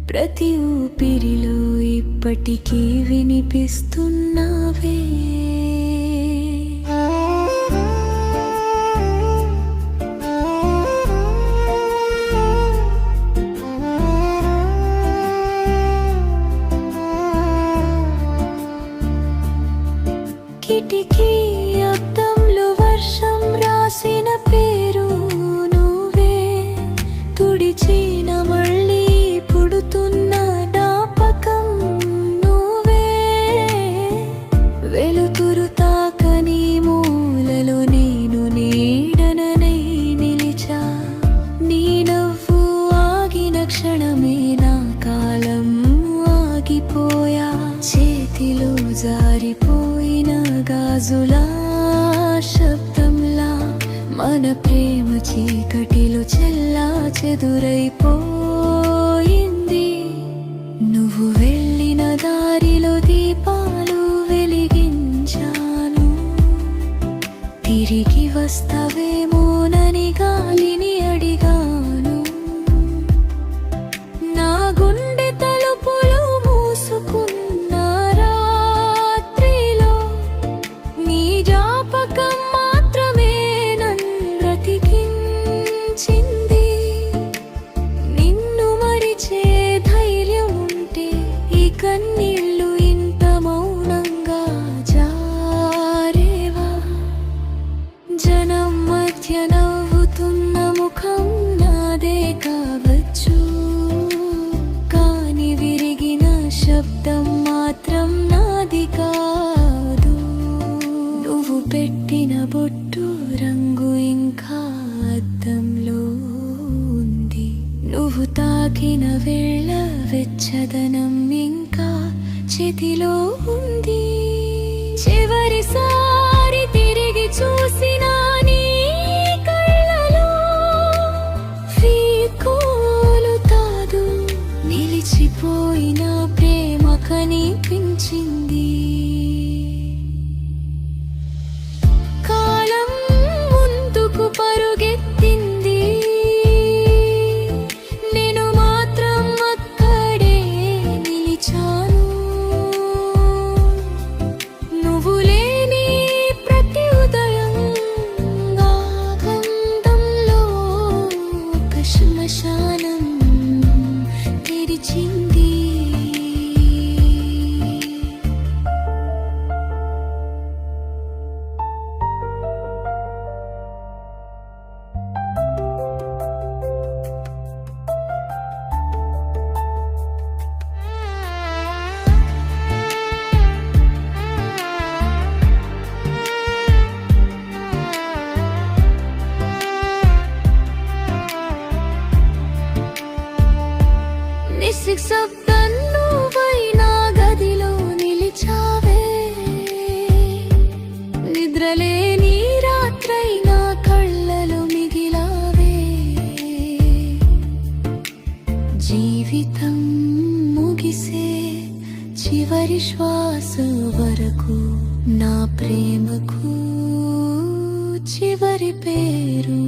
ప్రతి ఊపిరిలో ఇప్పటికీ వినిపిస్తున్నావే. కిటికీ అద్దంలో వర్షం రాసిన పేరు నువ్వే, తుడిచిన మళ్ళీ పుడుతున్న జ్ఞాపకం నువ్వే. వెలుతురు తాకని మూలలో నేను నీడనై నిలిచా, నీ నవ్వు ఆగిన క్షణమే నా కాలం ఆగిపోయా. చేతిలో జారిపోయిన గాజులా శబ్దంలా మన ప్రేమ చీకటిలో చెల్లా చెదురైపోయింది. నువ్వు వెళ్ళిన దారిలో దీపాలు వెలిగించాను, తిరిగి వస్తావేమోనని గాలిని అడిగాను. నా గుండె తలుపులు మూసుకున్న రాత్రిలో నీ జ్ఞాపకం మాత్రమే నన్ను బ్రతికించింది. నిన్ను మరిచే ధైర్యం ఉంటే ఈ కన్నీళ్ళు ఇంత మౌనంగా జారేవా. జనం మధ్య నవ్వుతున్న ముఖం నాదే కావచ్చు, కాని విరిగిన శబ్దం మాత్రం నాది కాదు. నువ్వు పెట్టిన బొట్టు రంగు ఇంకా అద్దంలో ఉంది, నువ్వు తాకిన వేళ వెచ్చదనం ఇంకా చేతిలో ఉంది. చివరిసారి తిరిగి చూసిన నీ కళ్ళలో వీడ్కోలు కాదు, నిలిచిపోయిన ప్రేమ కనిపించింది. కాలం ముందుకు పరుగెత్తింది, నేను మాత్రం అక్కడే నిలిచాను. నువ్వు లేని ప్రతి ఉదయం ఆనందంలో ఒక శ్మశానం తెరిచింది. నిశ్శబ్దం నువ్వైనా గదిలో నిలిచావే, నిద్రలేని రాత్రైనా కళ్ళలో మిగిలావే. జీవితం ముగిసే చివరి శ్వాస వరకు నా ప్రేమకు చివరి పేరు